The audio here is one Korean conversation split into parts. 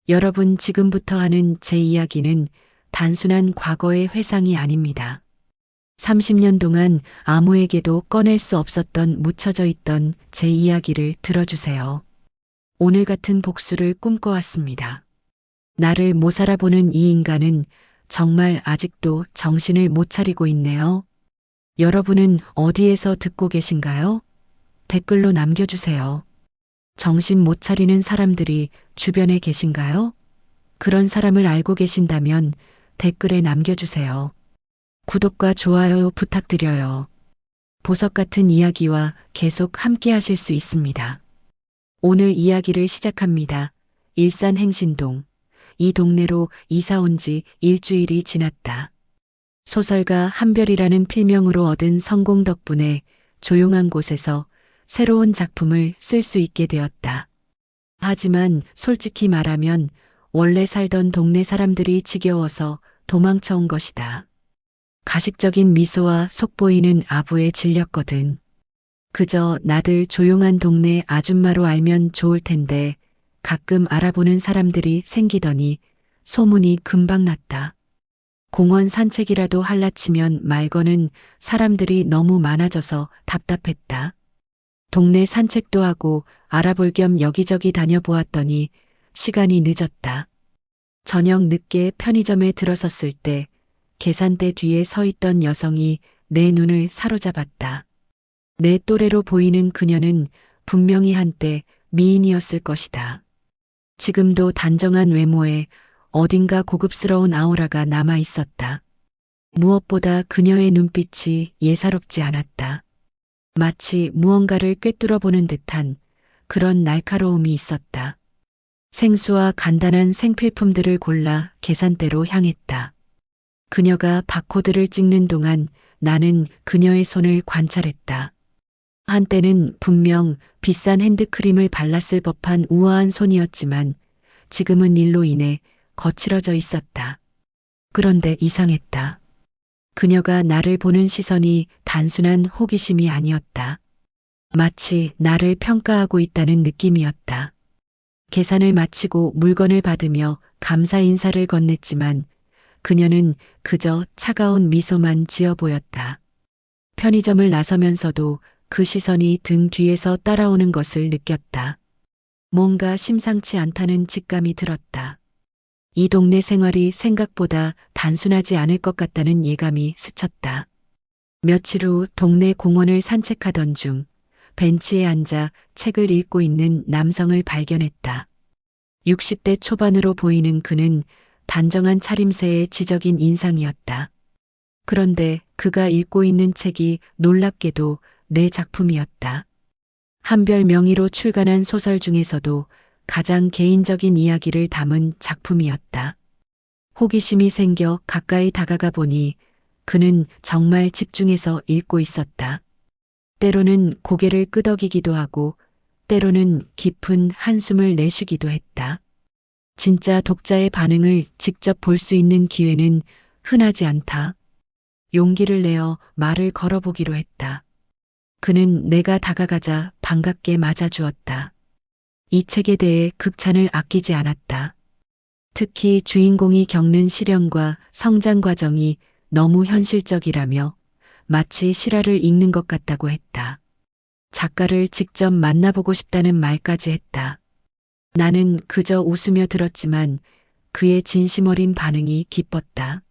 여러분 지금부터 하는 제 이야기는 단순한 과거의 회상이 아닙니다. 30년 동안 아무에게도 꺼낼 수 없었던 묻혀져 있던 제 이야기를 들어주세요. 오늘 같은 복수를 꿈꿔왔습니다. 나를 못 알아보는 이 인간은 정말 아직도 정신을 못 차리고 있네요. 여러분은 어디에서 듣고 계신가요? 댓글로 남겨주세요. 정신 못 차리는 사람들이 주변에 계신가요? 그런 사람을 알고 계신다면 댓글에 남겨주세요. 구독과 좋아요 부탁드려요. 보석 같은 이야기와 계속 함께 하실 수 있습니다. 오늘 이야기를 시작합니다. 일산 행신동. 이 동네로 이사 온 지 일주일이 지났다. 소설가 한별이라는 필명으로 얻은 성공 덕분에 조용한 곳에서 새로운 작품을 쓸 수 있게 되었다. 하지만 솔직히 말하면 원래 살던 동네 사람들이 지겨워서 도망쳐 온 것이다. 가식적인 미소와 속보이는 아부에 질렸거든. 그저 나들 조용한 동네 아줌마로 알면 좋을 텐데 가끔 알아보는 사람들이 생기더니 소문이 금방 났다. 공원 산책이라도 할라치면 말고는 사람들이 너무 많아져서 답답했다. 동네 산책도 하고 알아볼 겸 여기저기 다녀보았더니 시간이 늦었다. 저녁 늦게 편의점에 들어섰을 때 계산대 뒤에 서 있던 여성이 내 눈을 사로잡았다. 내 또래로 보이는 그녀는 분명히 한때 미인이었을 것이다. 지금도 단정한 외모에 어딘가 고급스러운 아우라가 남아 있었다. 무엇보다 그녀의 눈빛이 예사롭지 않았다. 마치 무언가를 꿰뚫어 보는 듯한 그런 날카로움이 있었다. 생수와 간단한 생필품들을 골라 계산대로 향했다. 그녀가 바코드를 찍는 동안 나는 그녀의 손을 관찰했다. 한때는 분명 비싼 핸드크림을 발랐을 법한 우아한 손이었지만 지금은 일로 인해 거칠어져 있었다. 그런데 이상했다. 그녀가 나를 보는 시선이 단순한 호기심이 아니었다. 마치 나를 평가하고 있다는 느낌이었다. 계산을 마치고 물건을 받으며 감사 인사를 건넸지만 그녀는 그저 차가운 미소만 지어 보였다. 편의점을 나서면서도 그 시선이 등 뒤에서 따라오는 것을 느꼈다. 뭔가 심상치 않다는 직감이 들었다. 이 동네 생활이 생각보다 단순하지 않을 것 같다는 예감이 스쳤다. 며칠 후 동네 공원을 산책하던 중 벤치에 앉아 책을 읽고 있는 남성을 발견했다. 60대 초반으로 보이는 그는 단정한 차림새의 지적인 인상이었다. 그런데 그가 읽고 있는 책이 놀랍게도 내 작품이었다. 한별 명의로 출간한 소설 중에서도 가장 개인적인 이야기를 담은 작품이었다. 호기심이 생겨 가까이 다가가 보니 그는 정말 집중해서 읽고 있었다. 때로는 고개를 끄덕이기도 하고 때로는 깊은 한숨을 내쉬기도 했다. 진짜 독자의 반응을 직접 볼 수 있는 기회는 흔하지 않다. 용기를 내어 말을 걸어보기로 했다. 그는 내가 다가가자 반갑게 맞아주었다. 이 책에 대해 극찬을 아끼지 않았다. 특히 주인공이 겪는 시련과 성장 과정이 너무 현실적이라며 마치 실화를 읽는 것 같다고 했다. 작가를 직접 만나보고 싶다는 말까지 했다. 나는 그저 웃으며 들었지만 그의 진심 어린 반응이 기뻤다.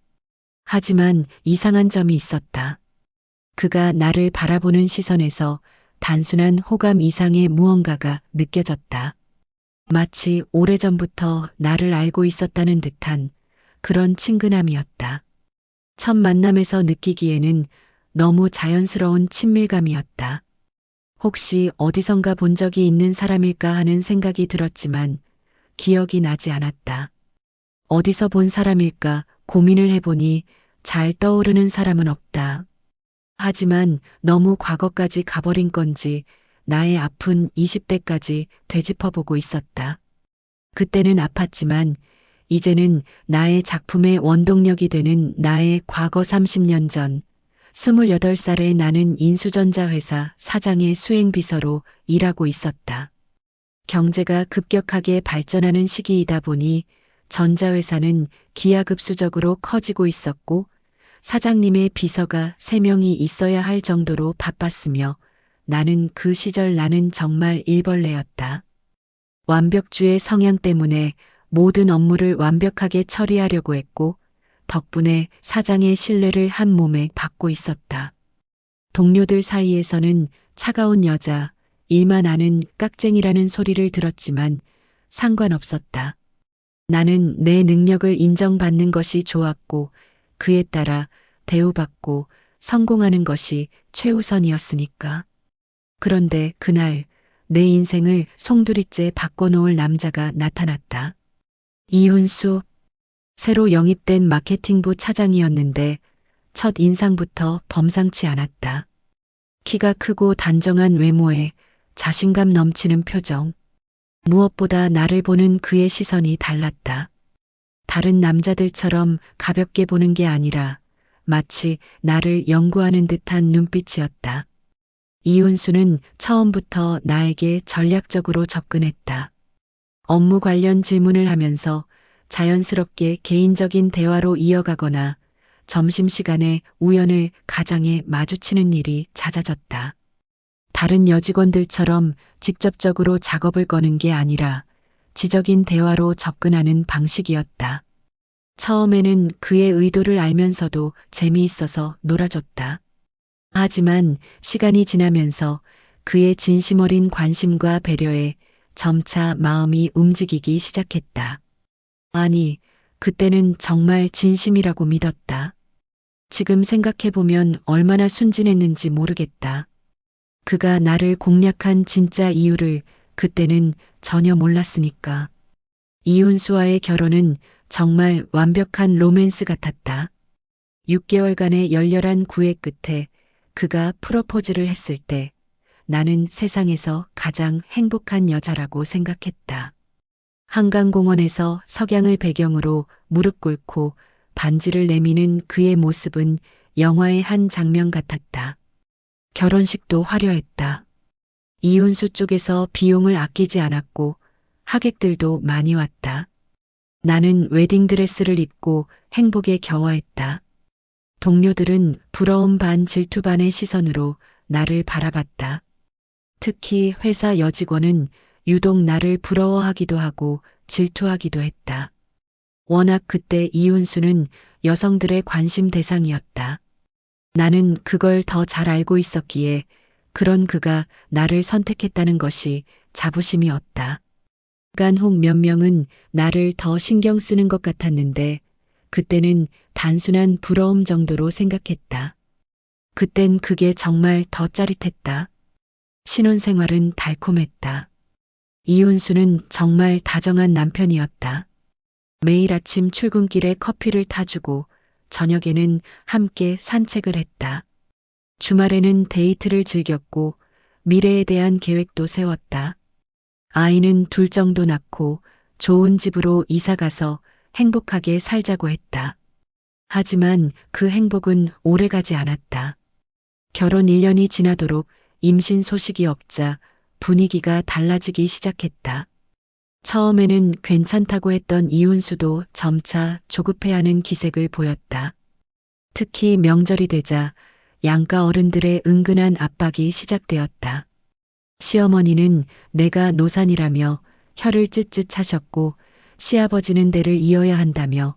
하지만 이상한 점이 있었다. 그가 나를 바라보는 시선에서 단순한 호감 이상의 무언가가 느껴졌다. 마치 오래전부터 나를 알고 있었다는 듯한 그런 친근함이었다. 첫 만남에서 느끼기에는 너무 자연스러운 친밀감이었다. 혹시 어디선가 본 적이 있는 사람일까 하는 생각이 들었지만 기억이 나지 않았다. 어디서 본 사람일까 고민을 해보니 잘 떠오르는 사람은 없다. 하지만 너무 과거까지 가버린 건지 나의 아픈 20대까지 되짚어보고 있었다. 그때는 아팠지만 이제는 나의 작품의 원동력이 되는 나의 과거 30년 전 28살의 나는 인수전자 회사 사장의 수행비서로 일하고 있었다. 경제가 급격하게 발전하는 시기이다 보니 전자회사는 기하급수적으로 커지고 있었고 사장님의 비서가 3명이 있어야 할 정도로 바빴으며 나는 그 시절 나는 정말 일벌레였다. 완벽주의 성향 때문에 모든 업무를 완벽하게 처리하려고 했고 덕분에 사장의 신뢰를 한 몸에 받고 있었다. 동료들 사이에서는 차가운 여자, 일만 아는 깍쟁이라는 소리를 들었지만 상관없었다. 나는 내 능력을 인정받는 것이 좋았고 그에 따라 대우받고 성공하는 것이 최우선이었으니까. 그런데 그날 내 인생을 송두리째 바꿔놓을 남자가 나타났다. 이훈수, 새로 영입된 마케팅부 차장이었는데 첫 인상부터 범상치 않았다. 키가 크고 단정한 외모에 자신감 넘치는 표정. 무엇보다 나를 보는 그의 시선이 달랐다. 다른 남자들처럼 가볍게 보는 게 아니라 마치 나를 연구하는 듯한 눈빛이었다. 이훈수는 처음부터 나에게 전략적으로 접근했다. 업무 관련 질문을 하면서 자연스럽게 개인적인 대화로 이어가거나 점심시간에 우연을 가장에 마주치는 일이 잦아졌다. 다른 여직원들처럼 직접적으로 작업을 거는 게 아니라 지적인 대화로 접근하는 방식이었다. 처음에는 그의 의도를 알면서도 재미있어서 놀아줬다. 하지만 시간이 지나면서 그의 진심 어린 관심과 배려에 점차 마음이 움직이기 시작했다. 아니, 그때는 정말 진심이라고 믿었다. 지금 생각해보면 얼마나 순진했는지 모르겠다. 그가 나를 공략한 진짜 이유를 그때는 전혀 몰랐으니까. 이훈수와의 결혼은 정말 완벽한 로맨스 같았다. 6개월간의 열렬한 구애 끝에 그가 프로포즈를 했을 때 나는 세상에서 가장 행복한 여자라고 생각했다. 한강공원에서 석양을 배경으로 무릎 꿇고 반지를 내미는 그의 모습은 영화의 한 장면 같았다. 결혼식도 화려했다. 이훈수 쪽에서 비용을 아끼지 않았고 하객들도 많이 왔다. 나는 웨딩드레스를 입고 행복에 겨워했다. 동료들은 부러움 반 질투 반의 시선으로 나를 바라봤다. 특히 회사 여직원은 유독 나를 부러워하기도 하고 질투하기도 했다. 워낙 그때 이훈수는 여성들의 관심 대상이었다. 나는 그걸 더 잘 알고 있었기에 그런 그가 나를 선택했다는 것이 자부심이었다. 간 혹 몇 명은 나를 더 신경 쓰는 것 같았는데 그때는 단순한 부러움 정도로 생각했다. 그땐 그게 정말 더 짜릿했다. 신혼생활은 달콤했다. 이훈수는 정말 다정한 남편이었다. 매일 아침 출근길에 커피를 타주고 저녁에는 함께 산책을 했다. 주말에는 데이트를 즐겼고 미래에 대한 계획도 세웠다. 아이는 둘 정도 낳고 좋은 집으로 이사가서 행복하게 살자고 했다. 하지만 그 행복은 오래가지 않았다. 결혼 1년이 지나도록 임신 소식이 없자 분위기가 달라지기 시작했다. 처음에는 괜찮다고 했던 이훈수도 점차 조급해하는 기색을 보였다. 특히 명절이 되자 양가 어른들의 은근한 압박이 시작되었다. 시어머니는 내가 노산이라며 혀를 쯧쯧 차셨고 시아버지는 대를 이어야 한다며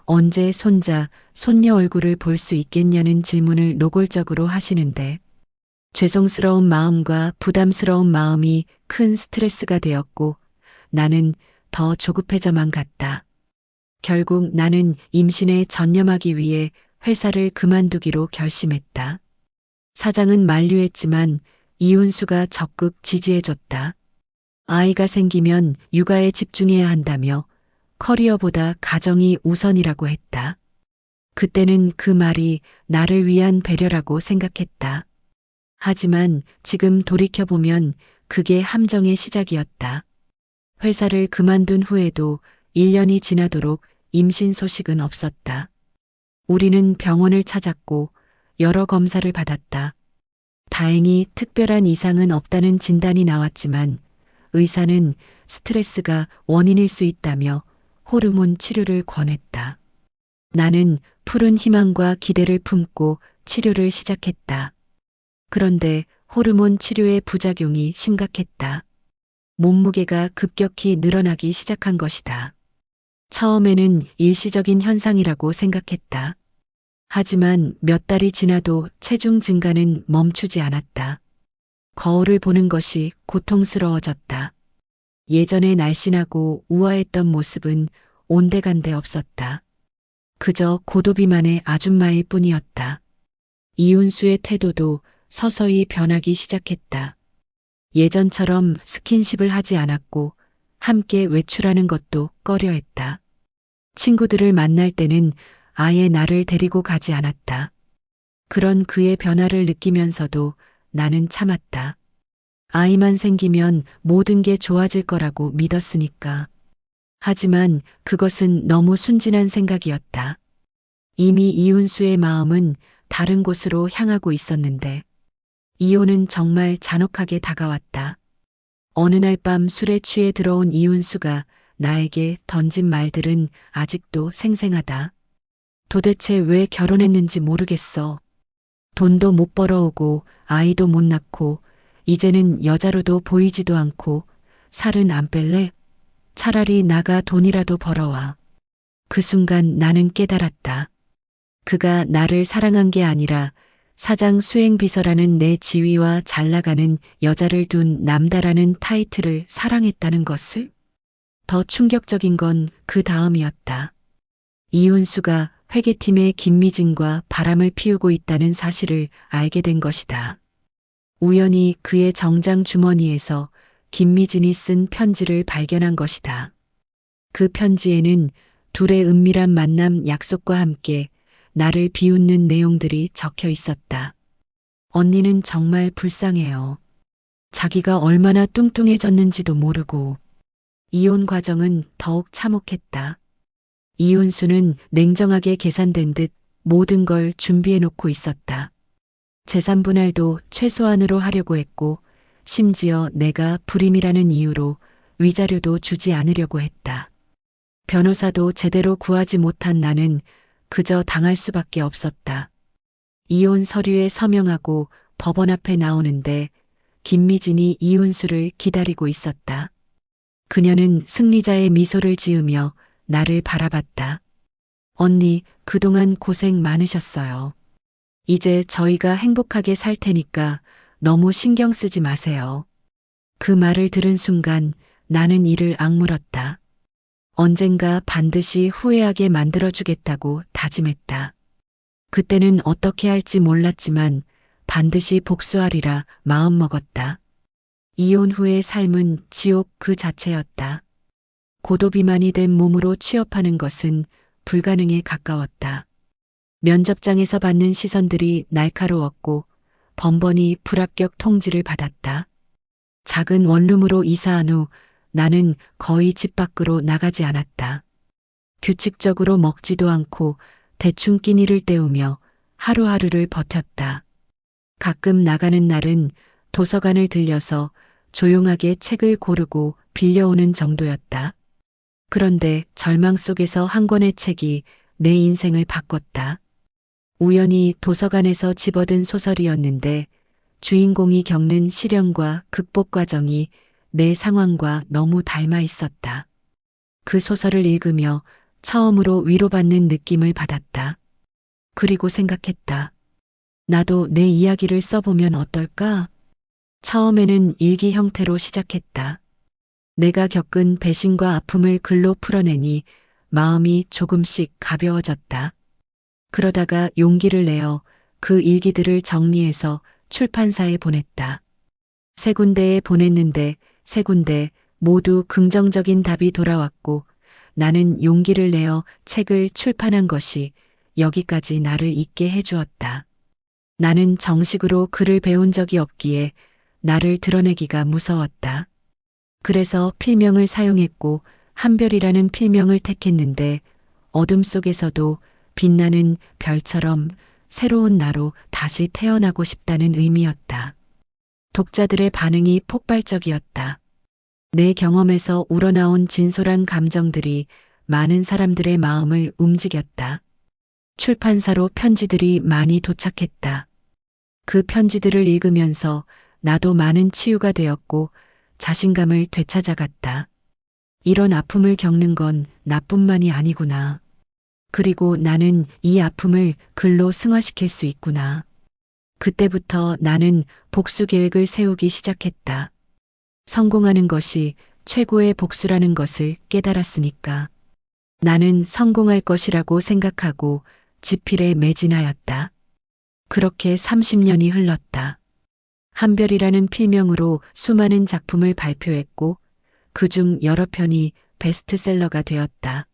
언제 손자, 손녀 얼굴을 볼 수 있겠냐는 질문을 노골적으로 하시는데 죄송스러운 마음과 부담스러운 마음이 큰 스트레스가 되었고 나는 더 조급해져만 갔다. 결국 나는 임신에 전념하기 위해 회사를 그만두기로 결심했다. 사장은 만류했지만 이훈수가 적극 지지해줬다. 아이가 생기면 육아에 집중해야 한다며 커리어보다 가정이 우선이라고 했다. 그때는 그 말이 나를 위한 배려라고 생각했다. 하지만 지금 돌이켜보면 그게 함정의 시작이었다. 회사를 그만둔 후에도 1년이 지나도록 임신 소식은 없었다. 우리는 병원을 찾았고 여러 검사를 받았다. 다행히 특별한 이상은 없다는 진단이 나왔지만 의사는 스트레스가 원인일 수 있다며 호르몬 치료를 권했다. 나는 푸른 희망과 기대를 품고 치료를 시작했다. 그런데 호르몬 치료의 부작용이 심각했다. 몸무게가 급격히 늘어나기 시작한 것이다. 처음에는 일시적인 현상이라고 생각했다. 하지만 몇 달이 지나도 체중 증가는 멈추지 않았다. 거울을 보는 것이 고통스러워졌다. 예전에 날씬하고 우아했던 모습은 온데간데 없었다. 그저 고도비만의 아줌마일 뿐이었다. 이윤수의 태도도 서서히 변하기 시작했다. 예전처럼 스킨십을 하지 않았고 함께 외출하는 것도 꺼려했다. 친구들을 만날 때는 아예 나를 데리고 가지 않았다. 그런 그의 변화를 느끼면서도 나는 참았다. 아이만 생기면 모든 게 좋아질 거라고 믿었으니까. 하지만 그것은 너무 순진한 생각이었다. 이미 이윤수의 마음은 다른 곳으로 향하고 있었는데 이혼은 정말 잔혹하게 다가왔다. 어느 날 밤 술에 취해 들어온 이윤수가 나에게 던진 말들은 아직도 생생하다. 도대체 왜 결혼했는지 모르겠어. 돈도 못 벌어오고 아이도 못 낳고 이제는 여자로도 보이지도 않고 살은 안 뺄래? 차라리 나가 돈이라도 벌어와. 그 순간 나는 깨달았다. 그가 나를 사랑한 게 아니라 사장 수행비서라는 내 지위와 잘나가는 여자를 둔 남다라는 타이틀을 사랑했다는 것을? 더 충격적인 건 그 다음이었다. 이윤수가 회계팀의 김미진과 바람을 피우고 있다는 사실을 알게 된 것이다. 우연히 그의 정장 주머니에서 김미진이 쓴 편지를 발견한 것이다. 그 편지에는 둘의 은밀한 만남 약속과 함께 나를 비웃는 내용들이 적혀 있었다. 언니는 정말 불쌍해요. 자기가 얼마나 뚱뚱해졌는지도 모르고. 이혼 과정은 더욱 참혹했다. 이윤수는 냉정하게 계산된 듯 모든 걸 준비해 놓고 있었다. 재산 분할도 최소한으로 하려고 했고 심지어 내가 불임이라는 이유로 위자료도 주지 않으려고 했다. 변호사도 제대로 구하지 못한 나는 그저 당할 수밖에 없었다. 이혼 서류에 서명하고 법원 앞에 나오는데 김미진이 이윤수를 기다리고 있었다. 그녀는 승리자의 미소를 지으며 나를 바라봤다. 언니, 그동안 고생 많으셨어요. 이제 저희가 행복하게 살 테니까 너무 신경 쓰지 마세요. 그 말을 들은 순간 나는 이를 악물었다. 언젠가 반드시 후회하게 만들어주겠다고 다짐했다. 그때는 어떻게 할지 몰랐지만 반드시 복수하리라 마음먹었다. 이혼 후의 삶은 지옥 그 자체였다. 고도비만이 된 몸으로 취업하는 것은 불가능에 가까웠다. 면접장에서 받는 시선들이 날카로웠고 번번이 불합격 통지를 받았다. 작은 원룸으로 이사한 후 나는 거의 집 밖으로 나가지 않았다. 규칙적으로 먹지도 않고 대충 끼니를 때우며 하루하루를 버텼다. 가끔 나가는 날은 도서관을 들려서 조용하게 책을 고르고 빌려오는 정도였다. 그런데 절망 속에서 한 권의 책이 내 인생을 바꿨다. 우연히 도서관에서 집어든 소설이었는데 주인공이 겪는 시련과 극복 과정이 내 상황과 너무 닮아 있었다. 그 소설을 읽으며 처음으로 위로받는 느낌을 받았다. 그리고 생각했다. 나도 내 이야기를 써보면 어떨까? 처음에는 일기 형태로 시작했다. 내가 겪은 배신과 아픔을 글로 풀어내니 마음이 조금씩 가벼워졌다. 그러다가 용기를 내어 그 일기들을 정리해서 출판사에 보냈다. 세 군데에 보냈는데 세 군데 모두 긍정적인 답이 돌아왔고 나는 용기를 내어 책을 출판한 것이 여기까지 나를 있게 해주었다. 나는 정식으로 글을 배운 적이 없기에 나를 드러내기가 무서웠다. 그래서 필명을 사용했고 한별이라는 필명을 택했는데 어둠 속에서도 빛나는 별처럼 새로운 나로 다시 태어나고 싶다는 의미였다. 독자들의 반응이 폭발적이었다. 내 경험에서 우러나온 진솔한 감정들이 많은 사람들의 마음을 움직였다. 출판사로 편지들이 많이 도착했다. 그 편지들을 읽으면서 나도 많은 치유가 되었고 자신감을 되찾아갔다. 이런 아픔을 겪는 건 나뿐만이 아니구나. 그리고 나는 이 아픔을 글로 승화시킬 수 있구나. 그때부터 나는 복수 계획을 세우기 시작했다. 성공하는 것이 최고의 복수라는 것을 깨달았으니까. 나는 성공할 것이라고 생각하고 지필에 매진하였다. 그렇게 30년이 흘렀다. 한별이라는 필명으로 수많은 작품을 발표했고 그중 여러 편이 베스트셀러가 되었다.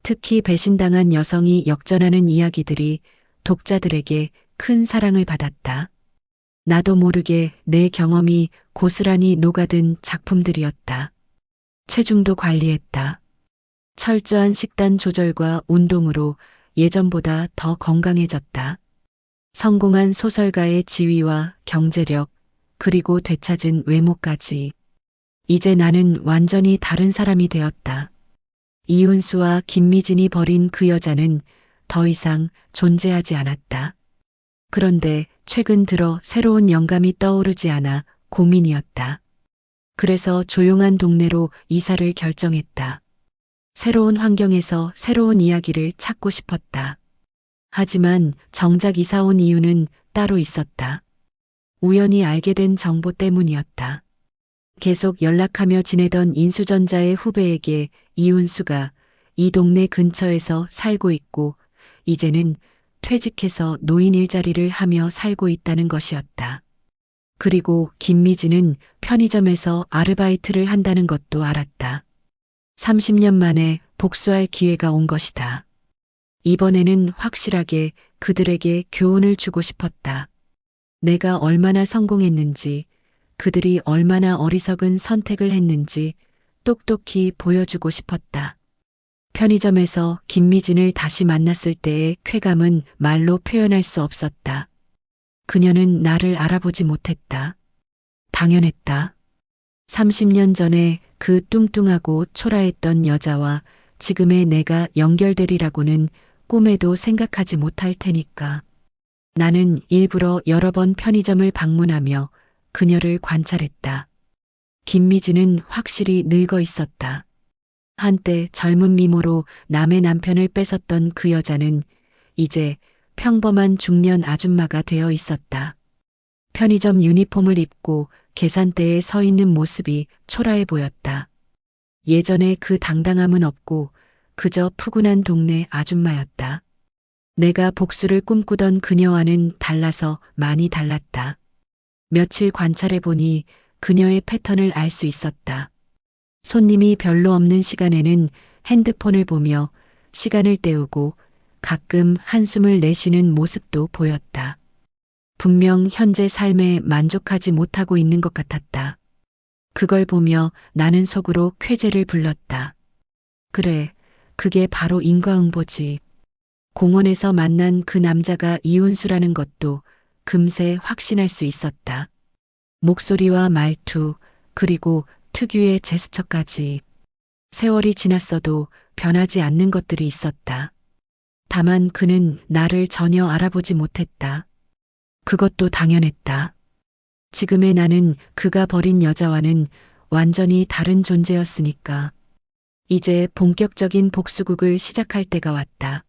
특히 배신당한 여성이 역전하는 이야기들이 독자들에게 큰 사랑을 받았다. 나도 모르게 내 경험이 고스란히 녹아든 작품들이었다. 체중도 관리했다. 철저한 식단 조절과 운동으로 예전보다 더 건강해졌다. 성공한 소설가의 지위와 경제력, 그리고 되찾은 외모까지. 이제 나는 완전히 다른 사람이 되었다. 이윤수와 김미진이 버린 그 여자는 더 이상 존재하지 않았다. 그런데 최근 들어 새로운 영감이 떠오르지 않아 고민이었다. 그래서 조용한 동네로 이사를 결정했다. 새로운 환경에서 새로운 이야기를 찾고 싶었다. 하지만 정작 이사 온 이유는 따로 있었다. 우연히 알게 된 정보 때문이었다. 계속 연락하며 지내던 인수전자의 후배에게 이윤수가 이 동네 근처에서 살고 있고 이제는 퇴직해서 노인 일자리를 하며 살고 있다는 것이었다. 그리고 김미진은 편의점에서 아르바이트를 한다는 것도 알았다. 30년 만에 복수할 기회가 온 것이다. 이번에는 확실하게 그들에게 교훈을 주고 싶었다. 내가 얼마나 성공했는지, 그들이 얼마나 어리석은 선택을 했는지 똑똑히 보여주고 싶었다. 편의점에서 김미진을 다시 만났을 때의 쾌감은 말로 표현할 수 없었다. 그녀는 나를 알아보지 못했다. 당연했다. 30년 전에 그 뚱뚱하고 초라했던 여자와 지금의 내가 연결되리라고는 꿈에도 생각하지 못할 테니까. 나는 일부러 여러 번 편의점을 방문하며 그녀를 관찰했다. 김미진은 확실히 늙어 있었다. 한때 젊은 미모로 남의 남편을 뺏었던 그 여자는 이제 평범한 중년 아줌마가 되어 있었다. 편의점 유니폼을 입고 계산대에 서 있는 모습이 초라해 보였다. 예전에 그 당당함은 없고 그저 푸근한 동네 아줌마였다. 내가 복수를 꿈꾸던 그녀와는 달라서 많이 달랐다. 며칠 관찰해 보니 그녀의 패턴을 알 수 있었다. 손님이 별로 없는 시간에는 핸드폰을 보며 시간을 때우고 가끔 한숨을 내쉬는 모습도 보였다. 분명 현재 삶에 만족하지 못하고 있는 것 같았다. 그걸 보며 나는 속으로 쾌재를 불렀다. 그래, 그게 바로 인과응보지. 공원에서 만난 그 남자가 이윤수라는 것도 금세 확신할 수 있었다. 목소리와 말투, 그리고 특유의 제스처까지. 세월이 지났어도 변하지 않는 것들이 있었다. 다만 그는 나를 전혀 알아보지 못했다. 그것도 당연했다. 지금의 나는 그가 버린 여자와는 완전히 다른 존재였으니까. 이제 본격적인 복수극을 시작할 때가 왔다.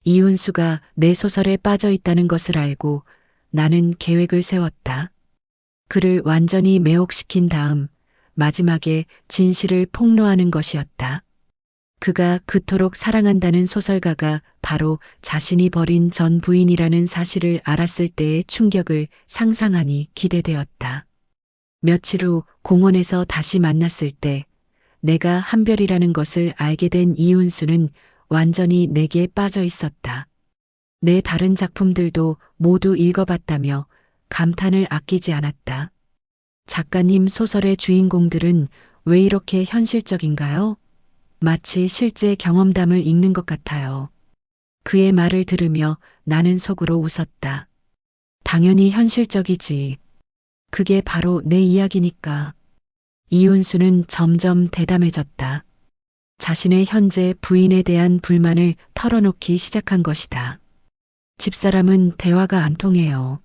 이윤수가 내 소설에 빠져 있다는 것을 알고 나는 계획을 세웠다. 그를 완전히 매혹시킨 다음 마지막에 진실을 폭로하는 것이었다. 그가 그토록 사랑한다는 소설가가 바로 자신이 버린 전 부인이라는 사실을 알았을 때의 충격을 상상하니 기대되었다. 며칠 후 공원에서 다시 만났을 때 내가 한별이라는 것을 알게 된 이윤수는 완전히 내게 빠져 있었다. 내 다른 작품들도 모두 읽어봤다며 감탄을 아끼지 않았다. 작가님 소설의 주인공들은 왜 이렇게 현실적인가요? 마치 실제 경험담을 읽는 것 같아요. 그의 말을 들으며 나는 속으로 웃었다. 당연히 현실적이지. 그게 바로 내 이야기니까. 이윤수는 점점 대담해졌다. 자신의 현재 부인에 대한 불만을 털어놓기 시작한 것이다. 집사람은 대화가 안 통해요.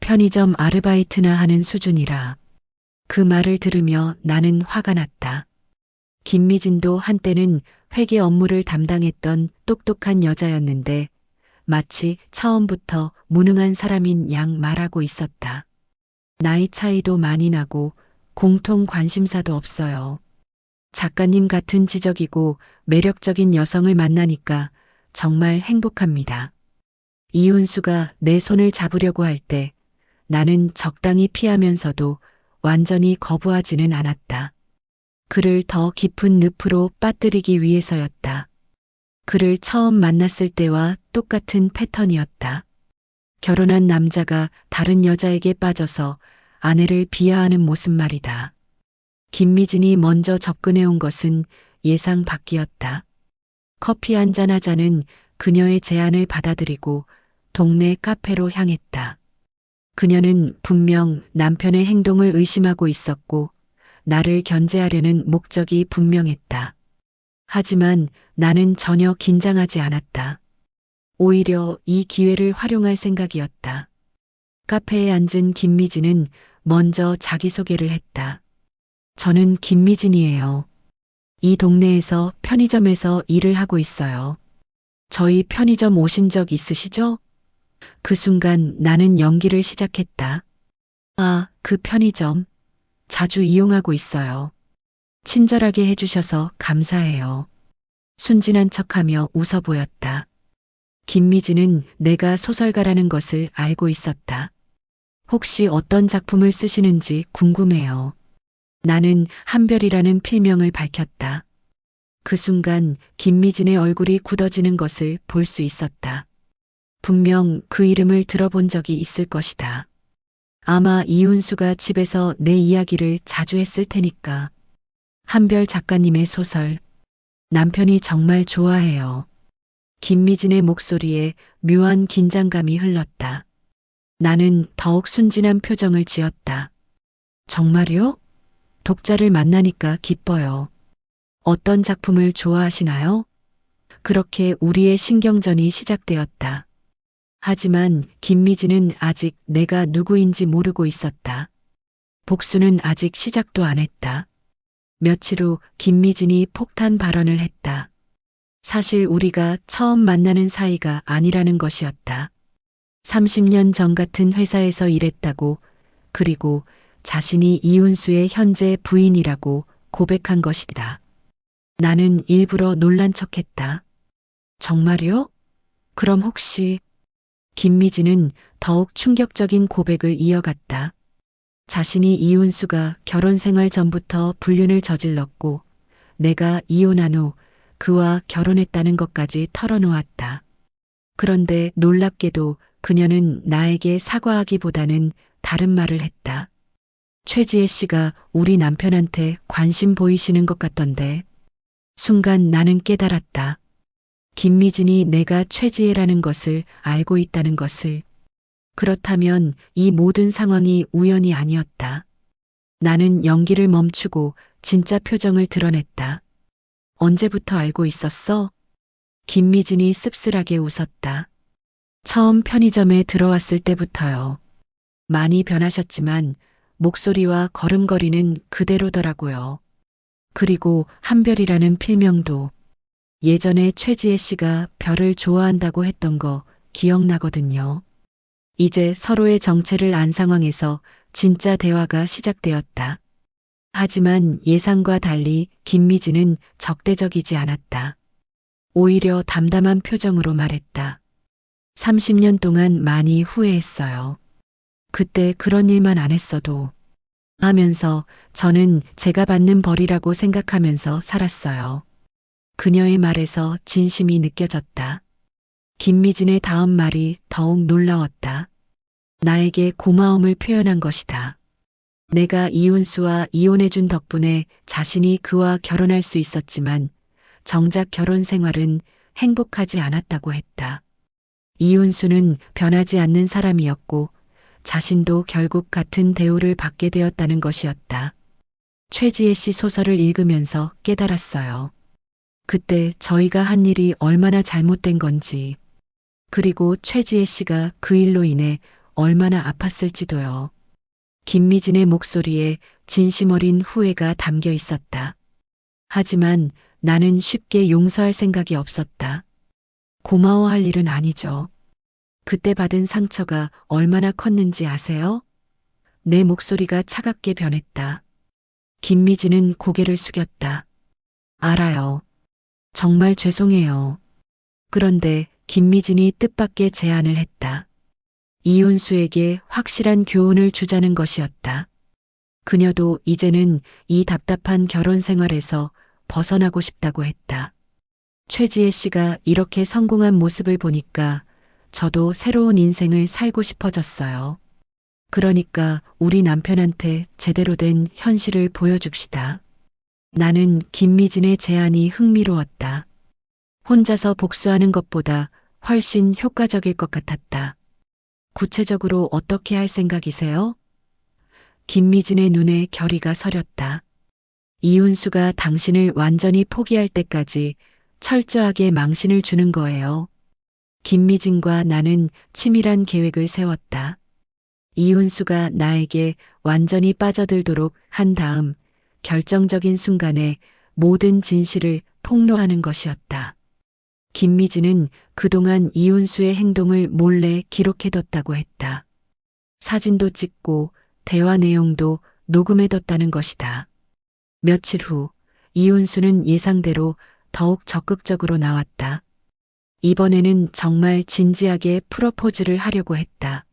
편의점 아르바이트나 하는 수준이라. 그 말을 들으며 나는 화가 났다. 김미진도 한때는 회계 업무를 담당했던 똑똑한 여자였는데 마치 처음부터 무능한 사람인 양 말하고 있었다. 나이 차이도 많이 나고 공통 관심사도 없어요. 작가님 같은 지적이고 매력적인 여성을 만나니까 정말 행복합니다. 이윤수가 내 손을 잡으려고 할 때 나는 적당히 피하면서도 완전히 거부하지는 않았다. 그를 더 깊은 늪으로 빠뜨리기 위해서였다. 그를 처음 만났을 때와 똑같은 패턴이었다. 결혼한 남자가 다른 여자에게 빠져서 아내를 비하하는 모습 말이다. 김미진이 먼저 접근해 온 것은 예상 밖이었다. 커피 한잔 하자는 그녀의 제안을 받아들이고 동네 카페로 향했다. 그녀는 분명 남편의 행동을 의심하고 있었고 나를 견제하려는 목적이 분명했다. 하지만 나는 전혀 긴장하지 않았다. 오히려 이 기회를 활용할 생각이었다. 카페에 앉은 김미진은 먼저 자기소개를 했다. 저는 김미진이에요. 이 동네에서 편의점에서 일을 하고 있어요. 저희 편의점 오신 적 있으시죠? 그 순간 나는 연기를 시작했다. 아, 그 편의점. 자주 이용하고 있어요. 친절하게 해주셔서 감사해요. 순진한 척하며 웃어 보였다. 김미진은 내가 소설가라는 것을 알고 있었다. 혹시 어떤 작품을 쓰시는지 궁금해요. 나는 한별이라는 필명을 밝혔다. 그 순간 김미진의 얼굴이 굳어지는 것을 볼 수 있었다. 분명 그 이름을 들어본 적이 있을 것이다. 아마 이윤수가 집에서 내 이야기를 자주 했을 테니까. 한별 작가님의 소설. 남편이 정말 좋아해요. 김미진의 목소리에 묘한 긴장감이 흘렀다. 나는 더욱 순진한 표정을 지었다. 정말요? 독자를 만나니까 기뻐요. 어떤 작품을 좋아하시나요? 그렇게 우리의 신경전이 시작되었다. 하지만 김미진은 아직 내가 누구인지 모르고 있었다. 복수는 아직 시작도 안 했다. 며칠 후 김미진이 폭탄 발언을 했다. 사실 우리가 처음 만나는 사이가 아니라는 것이었다. 30년 전 같은 회사에서 일했다고, 그리고 자신이 이윤수의 현재 부인이라고 고백한 것이다. 나는 일부러 놀란 척했다. 정말요? 그럼 혹시... 김미진은 더욱 충격적인 고백을 이어갔다. 자신이 이윤수가 결혼 생활 전부터 불륜을 저질렀고 내가 이혼한 후 그와 결혼했다는 것까지 털어놓았다. 그런데 놀랍게도 그녀는 나에게 사과하기보다는 다른 말을 했다. 최지혜 씨가 우리 남편한테 관심 보이시는 것 같던데. 순간 나는 깨달았다. 김미진이 내가 최지혜라는 것을 알고 있다는 것을. 그렇다면 이 모든 상황이 우연이 아니었다. 나는 연기를 멈추고 진짜 표정을 드러냈다. 언제부터 알고 있었어? 김미진이 씁쓸하게 웃었다. 처음 편의점에 들어왔을 때부터요. 많이 변하셨지만 목소리와 걸음걸이는 그대로더라고요. 그리고 한별이라는 필명도 예전에 최지혜 씨가 별을 좋아한다고 했던 거 기억나거든요. 이제 서로의 정체를 안 상황에서 진짜 대화가 시작되었다. 하지만 예상과 달리 김미진은 적대적이지 않았다. 오히려 담담한 표정으로 말했다. 30년 동안 많이 후회했어요. 그때 그런 일만 안 했어도 하면서 저는 제가 받는 벌이라고 생각하면서 살았어요. 그녀의 말에서 진심이 느껴졌다. 김미진의 다음 말이 더욱 놀라웠다. 나에게 고마움을 표현한 것이다. 내가 이윤수와 이혼해준 덕분에 자신이 그와 결혼할 수 있었지만 정작 결혼 생활은 행복하지 않았다고 했다. 이윤수는 변하지 않는 사람이었고 자신도 결국 같은 대우를 받게 되었다는 것이었다. 최지혜 씨 소설을 읽으면서 깨달았어요. 그때 저희가 한 일이 얼마나 잘못된 건지, 그리고 최지혜 씨가 그 일로 인해 얼마나 아팠을지도요. 김미진의 목소리에 진심 어린 후회가 담겨 있었다. 하지만 나는 쉽게 용서할 생각이 없었다. 고마워할 일은 아니죠. 그때 받은 상처가 얼마나 컸는지 아세요? 내 목소리가 차갑게 변했다. 김미진은 고개를 숙였다. 알아요. 정말 죄송해요. 그런데 김미진이 뜻밖의 제안을 했다. 이윤수에게 확실한 교훈을 주자는 것이었다. 그녀도 이제는 이 답답한 결혼 생활에서 벗어나고 싶다고 했다. 최지혜 씨가 이렇게 성공한 모습을 보니까 저도 새로운 인생을 살고 싶어졌어요. 그러니까 우리 남편한테 제대로 된 현실을 보여줍시다. 나는 김미진의 제안이 흥미로웠다. 혼자서 복수하는 것보다 훨씬 효과적일 것 같았다. 구체적으로 어떻게 할 생각이세요? 김미진의 눈에 결의가 서렸다. 이윤수가 당신을 완전히 포기할 때까지 철저하게 망신을 주는 거예요. 김미진과 나는 치밀한 계획을 세웠다. 이윤수가 나에게 완전히 빠져들도록 한 다음 결정적인 순간에 모든 진실을 폭로하는 것이었다. 김미진은 그동안 이윤수의 행동을 몰래 기록해뒀다고 했다. 사진도 찍고 대화 내용도 녹음해뒀다는 것이다. 며칠 후 이윤수는 예상대로 더욱 적극적으로 나왔다. 이번에는 정말 진지하게 프로포즈를 하려고 했다.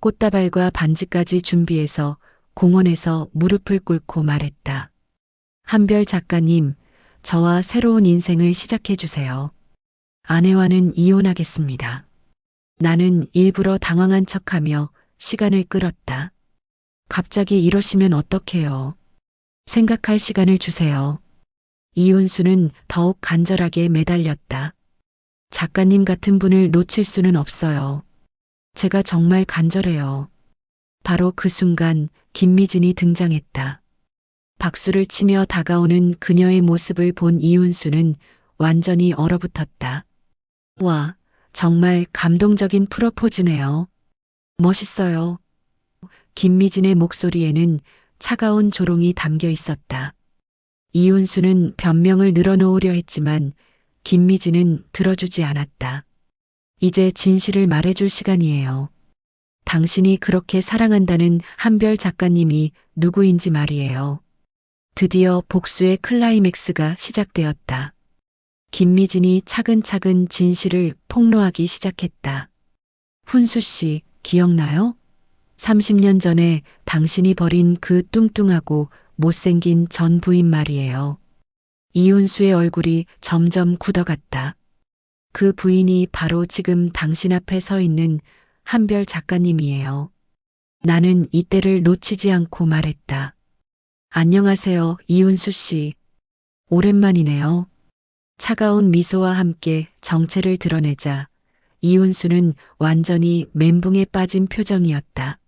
꽃다발과 반지까지 준비해서 공원에서 무릎을 꿇고 말했다. 한별 작가님, 저와 새로운 인생을 시작해 주세요. 아내와는 이혼하겠습니다. 나는 일부러 당황한 척하며 시간을 끌었다. 갑자기 이러시면 어떡해요? 생각할 시간을 주세요. 이윤수는 더욱 간절하게 매달렸다. 작가님 같은 분을 놓칠 수는 없어요. 제가 정말 간절해요. 바로 그 순간 김미진이 등장했다. 박수를 치며 다가오는 그녀의 모습을 본 이윤수는 완전히 얼어붙었다. 와, 정말 감동적인 프로포즈네요. 멋있어요. 김미진의 목소리에는 차가운 조롱이 담겨 있었다. 이윤수는 변명을 늘어놓으려 했지만 김미진은 들어주지 않았다. 이제 진실을 말해줄 시간이에요. 당신이 그렇게 사랑한다는 한별 작가님이 누구인지 말이에요. 드디어 복수의 클라이맥스가 시작되었다. 김미진이 차근차근 진실을 폭로하기 시작했다. 훈수 씨, 기억나요? 30년 전에 당신이 버린 그 뚱뚱하고 못생긴 전 부인 말이에요. 이윤수의 얼굴이 점점 굳어갔다. 그 부인이 바로 지금 당신 앞에 서 있는 한별 작가님이에요. 나는 이때를 놓치지 않고 말했다. 안녕하세요, 이윤수 씨. 오랜만이네요. 차가운 미소와 함께 정체를 드러내자 이윤수는 완전히 멘붕에 빠진 표정이었다.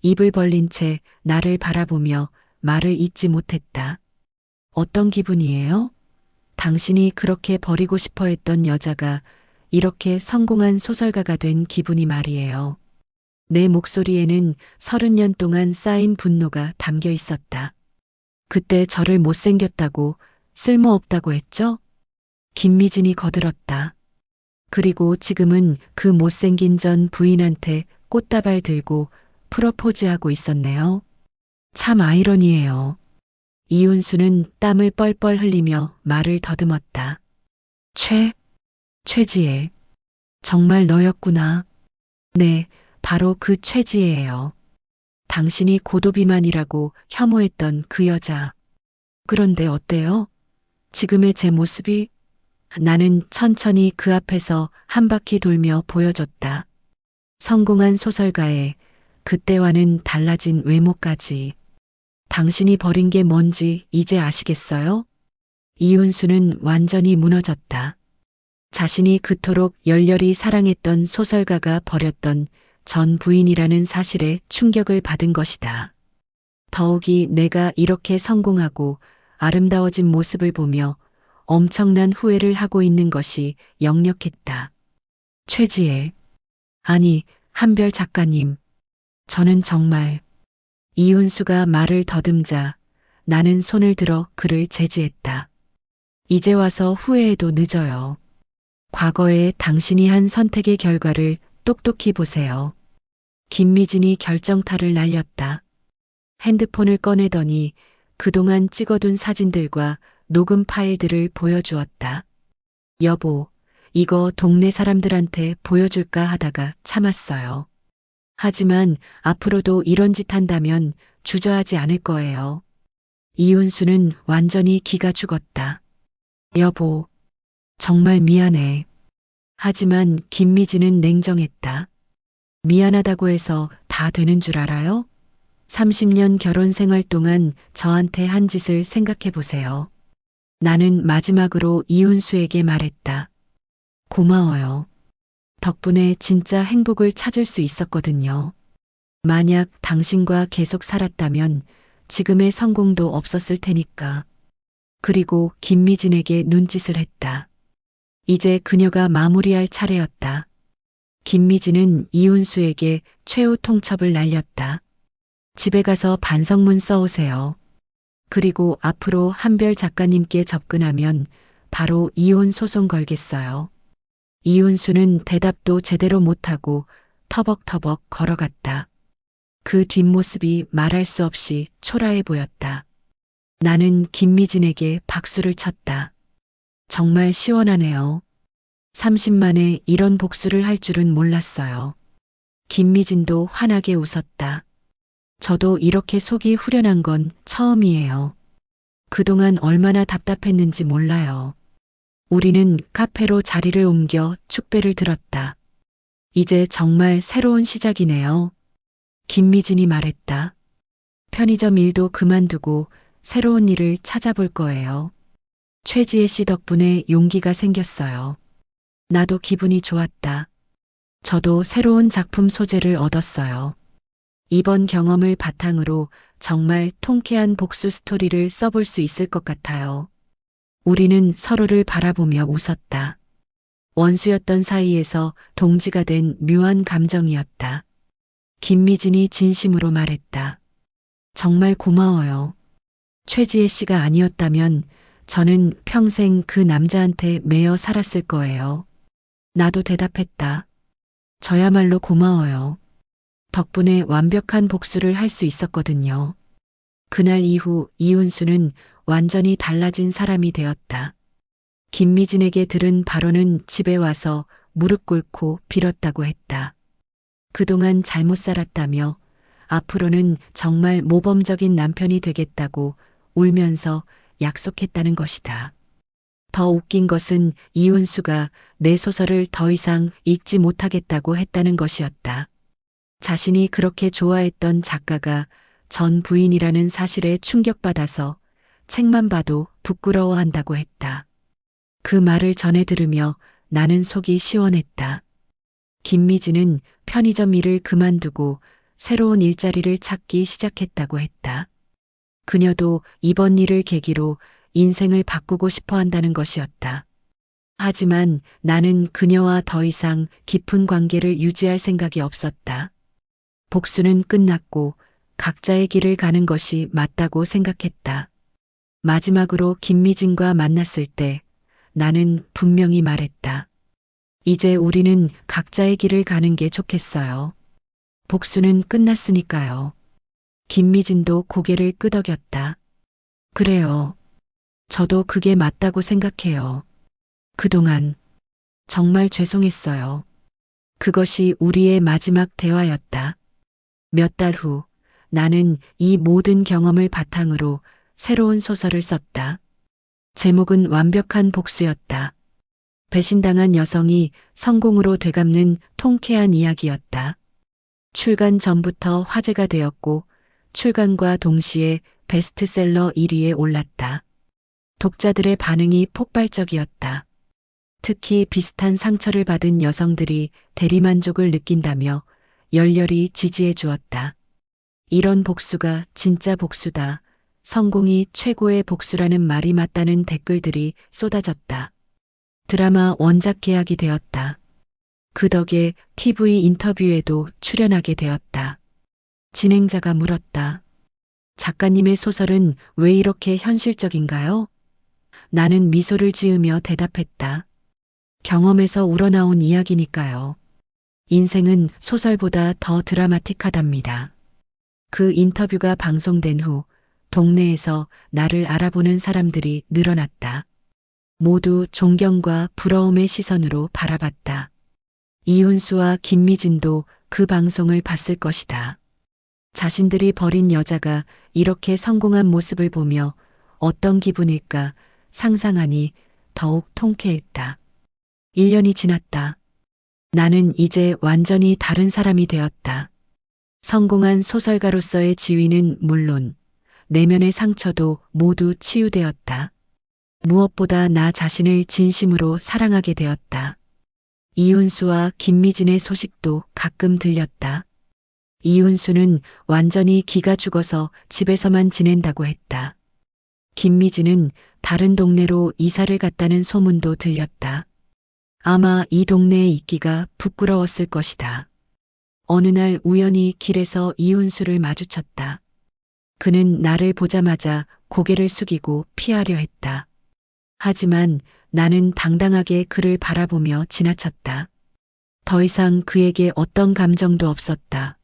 입을 벌린 채 나를 바라보며 말을 잇지 못했다. 어떤 기분이에요? 당신이 그렇게 버리고 싶어 했던 여자가 이렇게 성공한 소설가가 된 기분이 말이에요. 내 목소리에는 30년 동안 쌓인 분노가 담겨 있었다. 그때 저를 못생겼다고, 쓸모없다고 했죠? 김미진이 거들었다. 그리고 지금은 그 못생긴 전 부인한테 꽃다발 들고 프로포즈하고 있었네요. 참 아이러니해요. 이윤수는 땀을 뻘뻘 흘리며 말을 더듬었다. 최지혜. 정말 너였구나. 네, 바로 그 최지혜예요. 당신이 고도비만이라고 혐오했던 그 여자. 그런데 어때요? 지금의 제 모습이? 나는 천천히 그 앞에서 한 바퀴 돌며 보여줬다. 성공한 소설가의 그때와는 달라진 외모까지. 당신이 버린 게 뭔지 이제 아시겠어요? 이윤수는 완전히 무너졌다. 자신이 그토록 열렬히 사랑했던 소설가가 버렸던 전 부인이라는 사실에 충격을 받은 것이다. 더욱이 내가 이렇게 성공하고 아름다워진 모습을 보며 엄청난 후회를 하고 있는 것이 역력했다. 최지혜. 아니, 한별 작가님. 저는 정말. 이윤수가 말을 더듬자 나는 손을 들어 그를 제지했다. 이제 와서 후회해도 늦어요. 과거에 당신이 한 선택의 결과를 똑똑히 보세요. 김미진이 결정타를 날렸다. 핸드폰을 꺼내더니 그동안 찍어둔 사진들과 녹음 파일들을 보여주었다. 여보, 이거 동네 사람들한테 보여줄까 하다가 참았어요. 하지만 앞으로도 이런 짓 한다면 주저하지 않을 거예요. 이윤수는 완전히 기가 죽었다. 여보, 정말 미안해. 하지만 김미진은 냉정했다. 미안하다고 해서 다 되는 줄 알아요? 30년 결혼 생활 동안 저한테 한 짓을 생각해 보세요. 나는 마지막으로 이윤수에게 말했다. 고마워요. 덕분에 진짜 행복을 찾을 수 있었거든요. 만약 당신과 계속 살았다면 지금의 성공도 없었을 테니까. 그리고 김미진에게 눈짓을 했다. 이제 그녀가 마무리할 차례였다. 김미진은 이윤수에게 최후 통첩을 날렸다. 집에 가서 반성문 써오세요. 그리고 앞으로 한별 작가님께 접근하면 바로 이혼 소송 걸겠어요. 이윤수는 대답도 제대로 못하고 터벅터벅 걸어갔다. 그 뒷모습이 말할 수 없이 초라해 보였다. 나는 김미진에게 박수를 쳤다. 정말 시원하네요. 30만에 이런 복수를 할 줄은 몰랐어요. 김미진도 환하게 웃었다. 저도 이렇게 속이 후련한 건 처음이에요. 그동안 얼마나 답답했는지 몰라요. 우리는 카페로 자리를 옮겨 축배를 들었다. 이제 정말 새로운 시작이네요. 김미진이 말했다. 편의점 일도 그만두고 새로운 일을 찾아볼 거예요. 최지혜 씨 덕분에 용기가 생겼어요. 나도 기분이 좋았다. 저도 새로운 작품 소재를 얻었어요. 이번 경험을 바탕으로 정말 통쾌한 복수 스토리를 써볼 수 있을 것 같아요. 우리는 서로를 바라보며 웃었다. 원수였던 사이에서 동지가 된 묘한 감정이었다. 김미진이 진심으로 말했다. 정말 고마워요. 최지혜 씨가 아니었다면 저는 평생 그 남자한테 매여 살았을 거예요. 나도 대답했다. 저야말로 고마워요. 덕분에 완벽한 복수를 할 수 있었거든요. 그날 이후 이윤수는 완전히 달라진 사람이 되었다. 김미진에게 들은 발언은 집에 와서 무릎 꿇고 빌었다고 했다. 그동안 잘못 살았다며 앞으로는 정말 모범적인 남편이 되겠다고 울면서 약속했다는 것이다. 더 웃긴 것은 이윤수가 내 소설을 더 이상 읽지 못하겠다고 했다는 것이었다. 자신이 그렇게 좋아했던 작가가 전 부인이라는 사실에 충격받아서 책만 봐도 부끄러워한다고 했다. 그 말을 전해 들으며 나는 속이 시원했다. 김미진은 편의점 일을 그만두고 새로운 일자리를 찾기 시작했다고 했다. 그녀도 이번 일을 계기로 인생을 바꾸고 싶어 한다는 것이었다. 하지만 나는 그녀와 더 이상 깊은 관계를 유지할 생각이 없었다. 복수는 끝났고 각자의 길을 가는 것이 맞다고 생각했다. 마지막으로 김미진과 만났을 때 나는 분명히 말했다. 이제 우리는 각자의 길을 가는 게 좋겠어요. 복수는 끝났으니까요. 김미진도 고개를 끄덕였다. 그래요. 저도 그게 맞다고 생각해요. 그동안 정말 죄송했어요. 그것이 우리의 마지막 대화였다. 몇 달 후 나는 이 모든 경험을 바탕으로 새로운 소설을 썼다. 제목은 완벽한 복수였다. 배신당한 여성이 성공으로 되갚는 통쾌한 이야기였다. 출간 전부터 화제가 되었고 출간과 동시에 베스트셀러 1위에 올랐다. 독자들의 반응이 폭발적이었다. 특히 비슷한 상처를 받은 여성들이 대리만족을 느낀다며 열렬히 지지해 주었다. 이런 복수가 진짜 복수다. 성공이 최고의 복수라는 말이 맞다는 댓글들이 쏟아졌다. 드라마 원작 계약이 되었다. 그 덕에 TV 인터뷰에도 출연하게 되었다. 진행자가 물었다. 작가님의 소설은 왜 이렇게 현실적인가요? 나는 미소를 지으며 대답했다. 경험에서 우러나온 이야기니까요. 인생은 소설보다 더 드라마틱하답니다. 그 인터뷰가 방송된 후 동네에서 나를 알아보는 사람들이 늘어났다. 모두 존경과 부러움의 시선으로 바라봤다. 이훈수와 김미진도 그 방송을 봤을 것이다. 자신들이 버린 여자가 이렇게 성공한 모습을 보며 어떤 기분일까 상상하니 더욱 통쾌했다. 1년이 지났다. 나는 이제 완전히 다른 사람이 되었다. 성공한 소설가로서의 지위는 물론 내면의 상처도 모두 치유되었다. 무엇보다 나 자신을 진심으로 사랑하게 되었다. 이훈수와 김미진의 소식도 가끔 들렸다. 이훈수는 완전히 기가 죽어서 집에서만 지낸다고 했다. 김미진은 다른 동네로 이사를 갔다는 소문도 들렸다. 아마 이 동네에 있기가 부끄러웠을 것이다. 어느 날 우연히 길에서 이훈수를 마주쳤다. 그는 나를 보자마자 고개를 숙이고 피하려 했다. 하지만 나는 당당하게 그를 바라보며 지나쳤다. 더 이상 그에게 어떤 감정도 없었다.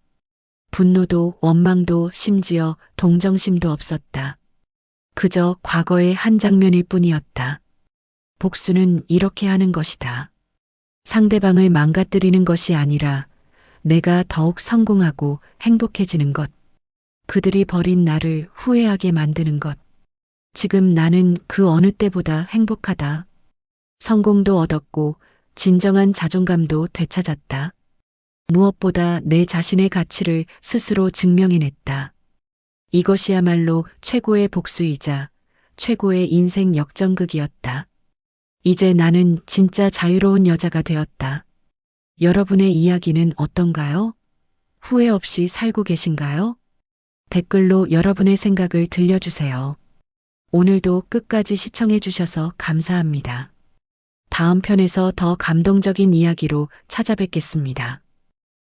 분노도 원망도 심지어 동정심도 없었다. 그저 과거의 한 장면일 뿐이었다. 복수는 이렇게 하는 것이다. 상대방을 망가뜨리는 것이 아니라 내가 더욱 성공하고 행복해지는 것. 그들이 버린 나를 후회하게 만드는 것. 지금 나는 그 어느 때보다 행복하다. 성공도 얻었고 진정한 자존감도 되찾았다. 무엇보다 내 자신의 가치를 스스로 증명해냈다. 이것이야말로 최고의 복수이자 최고의 인생 역전극이었다. 이제 나는 진짜 자유로운 여자가 되었다. 여러분의 이야기는 어떤가요? 후회 없이 살고 계신가요? 댓글로 여러분의 생각을 들려주세요. 오늘도 끝까지 시청해 주셔서 감사합니다. 다음 편에서 더 감동적인 이야기로 찾아뵙겠습니다.